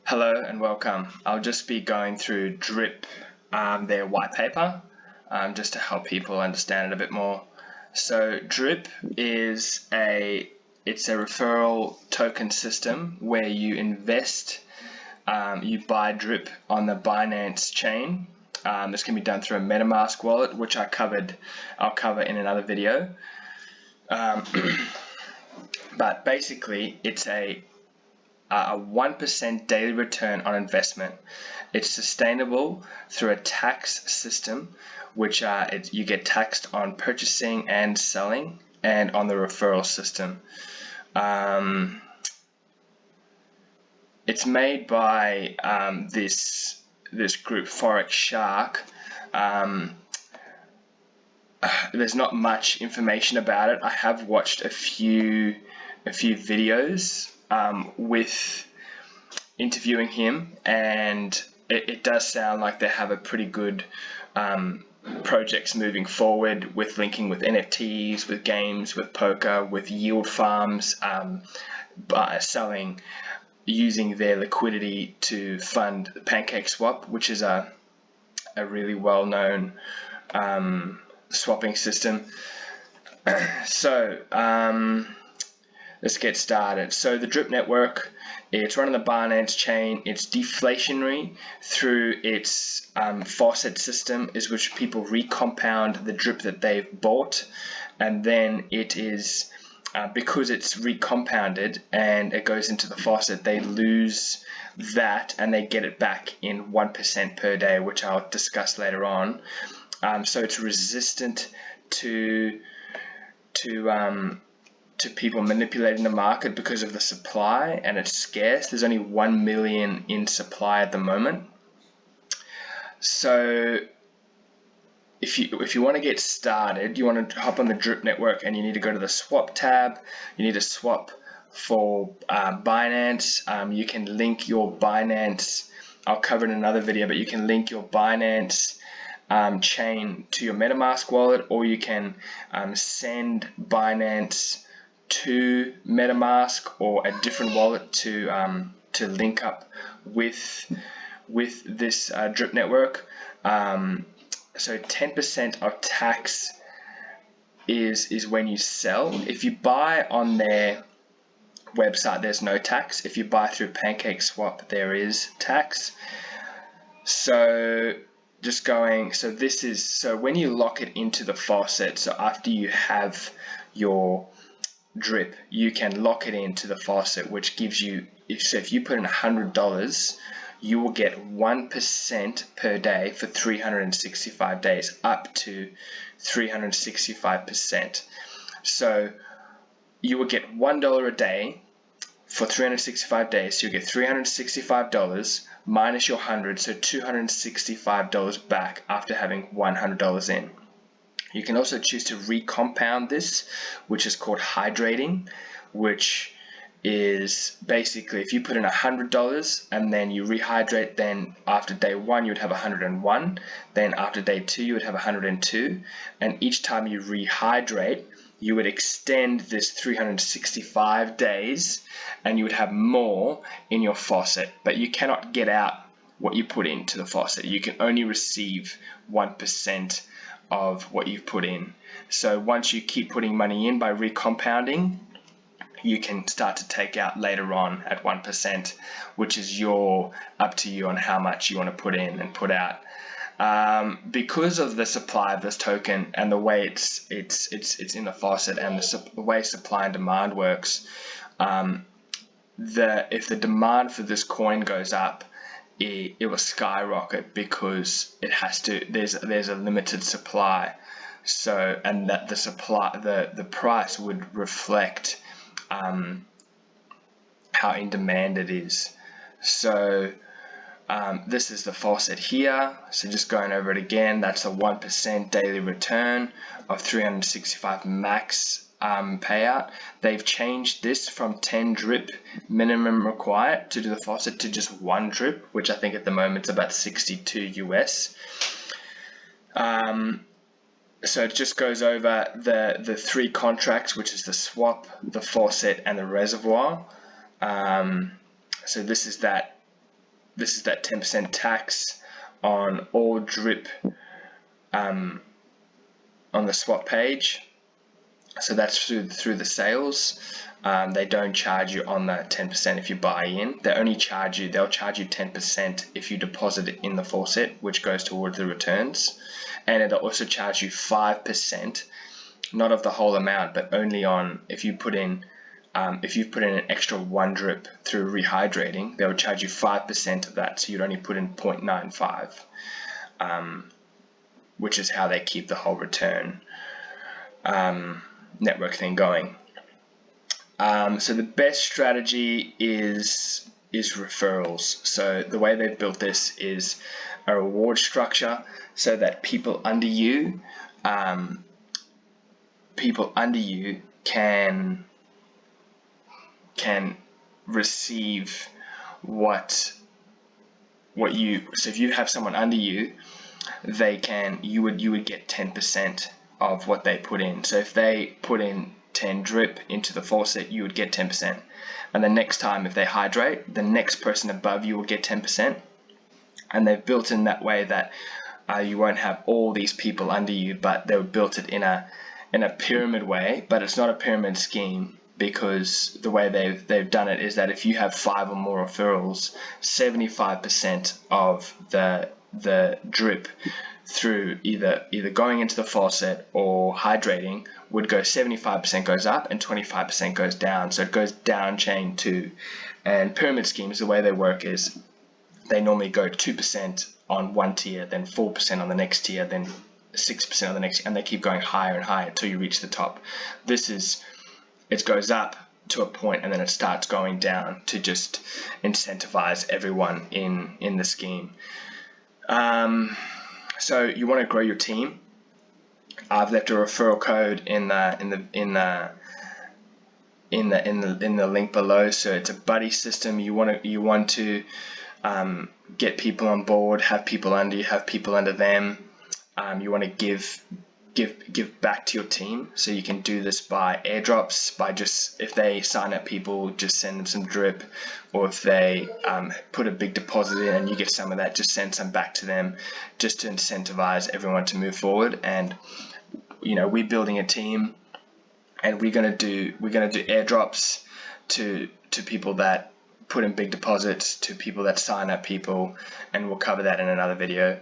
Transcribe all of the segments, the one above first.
Hello and welcome. I'll just be going through Drip, their white paper, just to help people understand it a bit more. So Drip is a referral token system where you invest, you buy Drip on the Binance chain. This can be done through a MetaMask wallet, which I'll cover in another video. But basically, it's a 1% daily return on investment. It's sustainable through a tax system, which you get taxed on purchasing and selling, and on the referral system. It's made by this group, Forex Shark. There's not much information about it. I have watched a few videos with interviewing him, and it does sound like they have a pretty good projects moving forward, with linking with NFTs, with games, with poker, with yield farms, selling, using their liquidity to fund the PancakeSwap, which is a really well-known swapping system. So let's get started. So the Drip network, it's run on the Binance chain. It's deflationary through its Faucet system, is which people recompound the Drip that they've bought, and then it is because it's recompounded and it goes into the Faucet, they lose that and they get it back in 1% per day, which I'll discuss later on. So it's resistant to people manipulating the market because of the supply, and it's scarce. There's only 1 million in supply at the moment. So if you want to get started, you want to hop on the Drip network, and you need to go to the swap tab. You need to swap for Binance. You can link your Binance. I'll cover in another video, but you can link your Binance chain to your MetaMask wallet, or you can send Binance to MetaMask or a different wallet to link up with this Drip network. So 10% of tax is when you sell. If you buy on their website, there's no tax. If you buy through PancakeSwap, there is tax. So so when you lock it into the Faucet, so after you have your Drip, you can lock it into the Faucet, which gives you, if you put in $100, you will get 1% per day for 365 days, up to 365%. So you will get $1 a day for 365 days. So you get $365 minus your 100, so $265 back after having $100 in. You can also choose to recompound this, which is called hydrating, which is basically if you put in $100 and then you rehydrate, then after day 1 you would have 101, then after day 2 you would have 102, and each time you rehydrate you would extend this 365 days and you would have more in your Faucet, but you cannot get out what you put into the Faucet. You can only receive 1% of what you've put in. So once you keep putting money in by recompounding, you can start to take out later on at 1%, which is up to you on how much you want to put in and put out. Because of the supply of this token and the way it's in the Faucet, and the way supply and demand works, if the demand for this coin goes up, it will skyrocket, because there's a limited supply. So, and that the price would reflect how in demand it is. So this is the Faucet here. So just going over it again, that's a 1% daily return of 365 max payout. They've changed this from 10 Drip minimum required to do the Faucet to just 1 Drip, which I think at the moment is about 62 US. So it just goes over the 3 contracts, which is the swap, the Faucet, and the Reservoir. So this is that this is that 10% tax on all drip on the swap page. So that's through the sales. They don't charge you on that 10% if you buy in. They'll charge you 10% if you deposit it in the faucet, which goes towards the returns. And it'll also charge you 5%, not of the whole amount, but only on if you put in if you've put in an extra 1 drip through rehydrating, they will charge you 5% of that. So you'd only put in 0.95, which is how they keep the whole return network thing going. So the best strategy is referrals. So the way they've built this is a reward structure so that people under you can receive what you, so if you have someone under you, you would get 10% of what they put in. So if they put in 10 drip into the faucet, you would get 10%. And the next time if they hydrate, the next person above you will get 10%. And they've built in that way that you won't have all these people under you, but they've built it in a pyramid way. But it's not a pyramid scheme, because the way they've done it is that if you have 5 or more referrals, 75% of the drip through either going into the faucet or hydrating would go 75% goes up and 25% goes down. So it goes down chain too. And pyramid schemes, the way they work is they normally go 2% on one tier, then 4% on the next tier, then 6% on the next, and they keep going higher and higher until you reach the top. It goes up to a point and then it starts going down to just incentivize everyone in the scheme. So you want to grow your team. I've left a referral code in the link below. So it's a buddy system. You want to get people on board, have people under you, have people under them. You want to give back to your team. So you can do this by airdrops, by just, if they sign up people, just send them some drip, or if they put a big deposit in and you get some of that, just send some back to them, just to incentivize everyone to move forward. And we're building a team, and we're gonna do airdrops to people that put in big deposits, to people that sign up people, and we'll cover that in another video.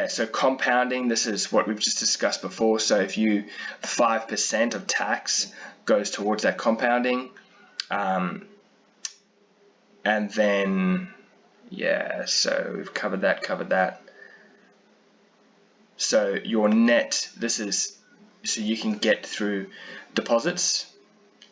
So compounding, this is what we've just discussed before. So if 5% of tax goes towards that compounding, and then, so we've covered that. So your net, so you can get through deposits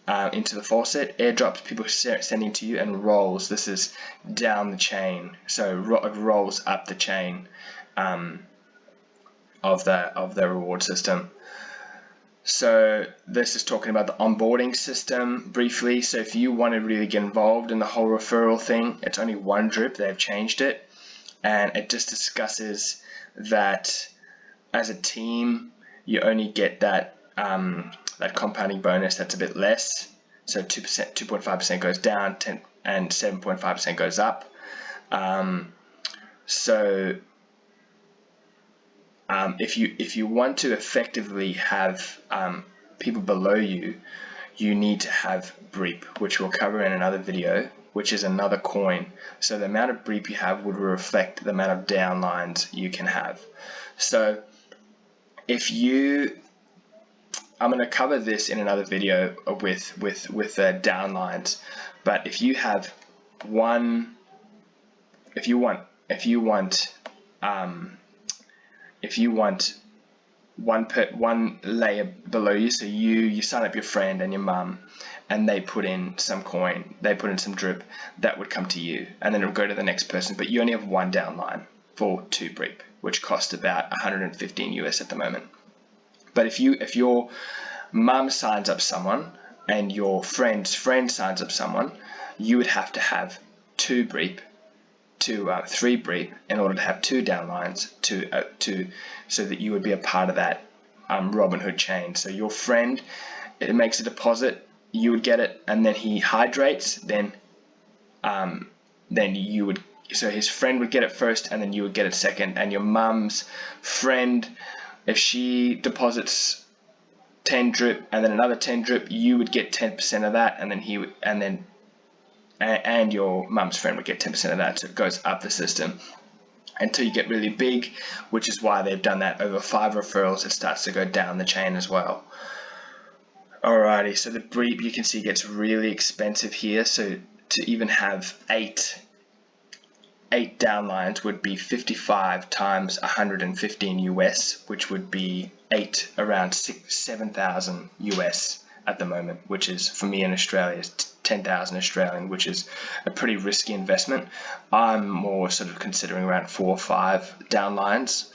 into the faucet, airdrops people sending to you, and rolls. This is down the chain, so it rolls up the chain of the reward system. So this is talking about the onboarding system briefly. So if you want to really get involved in the whole referral thing, it's only 1 drip. They've changed it, and it just discusses that as a team you only get that compounding bonus that's a bit less. So 2.5% goes down, and 7.5% goes up. If you want to effectively have people below you, you need to have BREEP, which we'll cover in another video, which is another coin. So the amount of BREEP you have would reflect the amount of downlines you can have. So I'm going to cover this in another video with downlines, but if you have one layer below you, so you sign up your friend and your mum, and they put in some coin, they put in some drip, that would come to you, and then it will go to the next person, but you only have 1 downline for 2 BREEP, which costs about 115 US at the moment. But if your mum signs up someone and your friend's friend signs up someone, you would have to have 2 BREEP to 3 BREEP in order to have 2 downlines so that you would be a part of that Robinhood chain. So your friend, it makes a deposit, you would get it, and then he hydrates, then then so his friend would get it first, and then you would get it second. And your mum's friend, if she deposits 10 drip and then another 10 drip, you would get 10% of that, and then and your mum's friend would get 10% of that. So it goes up the system until you get really big, which is why they've done that. Over 5 referrals, it starts to go down the chain as well. Alrighty, so the brief, you can see, gets really expensive here. So to even have eight downlines would be 55 times 115 US, which would be around 7,000 US at the moment, which is, for me in Australia, is 10,000 Australian, which is a pretty risky investment. I'm more sort of considering around 4 or 5 downlines.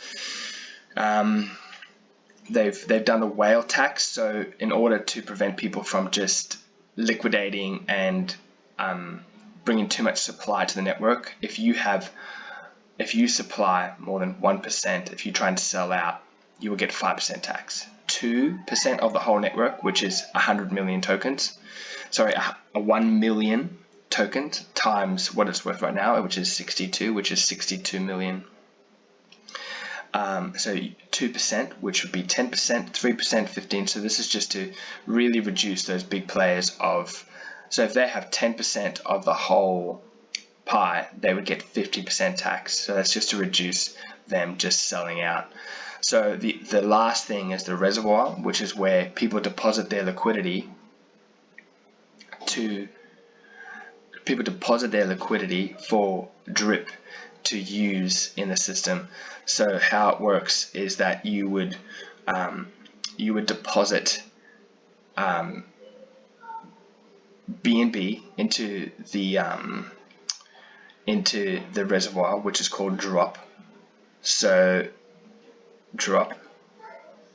They've done the whale tax, so in order to prevent people from just liquidating and bringing too much supply to the network, if you supply more than 1%, if you try and sell out, you will get 5% tax. 2% of the whole network, which is 100 million tokens, sorry, 1 million tokens times what it's worth right now, which is 62 million. So 2%, which would be 10%, 3%, 15%. So this is just to really reduce those big players so if they have 10% of the whole pie, they would get 50% tax. So that's just to reduce them just selling out. So the last thing is the reservoir, which is where people deposit their liquidity for drip to use in the system. So how it works is that you would deposit BNB into the reservoir, which is called drop. So drop,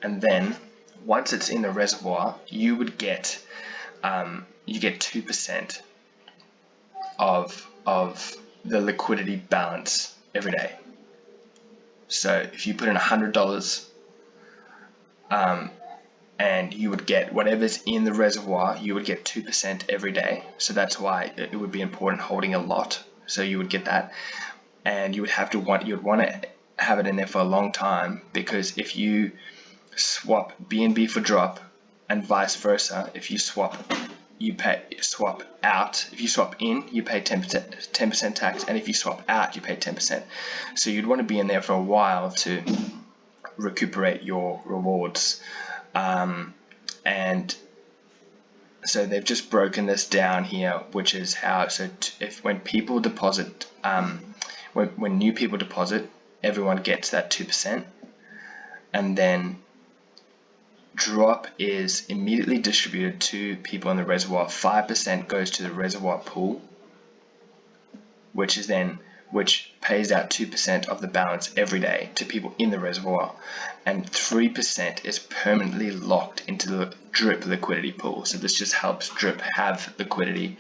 and then once it's in the reservoir, you would get 2% of the liquidity balance every day. So if you put in $100, and you would get whatever's in the reservoir, you would get 2% every day. So that's why it would be important holding a lot. So you would get that, and you'd want to have it in there for a long time, because if you swap BNB for drop and vice versa, if you swap out, if you swap in, you pay 10% tax, and if you swap out, you pay 10%. So you'd want to be in there for a while to recuperate your rewards. And so they've just broken this down here, which is how, so when people deposit, when new people deposit, everyone gets that 2%, and then drop is immediately distributed to people in the reservoir. 5% goes to the reservoir pool, which pays out 2% of the balance every day to people in the reservoir, and 3% is permanently locked into the drip liquidity pool. So this just helps drip have liquidity.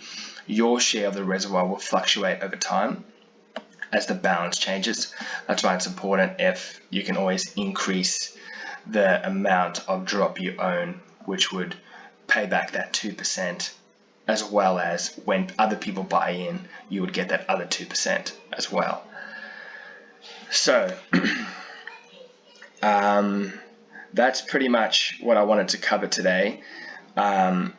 Your share of the reservoir will fluctuate over time as the balance changes. That's why it's important if you can always increase the amount of drop you own, which would pay back that 2%, as well as when other people buy in, you would get that other 2% as well. So that's pretty much what I wanted to cover today. I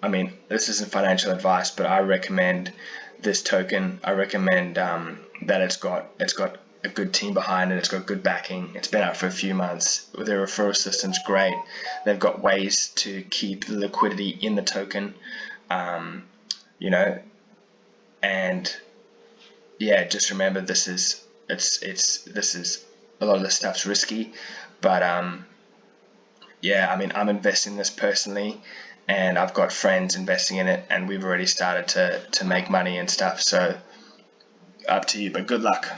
mean, this isn't financial advice, but I recommend this token. I recommend that it's got a good team behind it. It's got good backing. It's been out for a few months. Their referral system's great. They've got ways to keep the liquidity in the token, and yeah, just remember this is a lot of this stuff's risky, but yeah, I mean, I'm investing in this personally, and I've got friends investing in it, and we've already started to make money and stuff. So up to you, but good luck.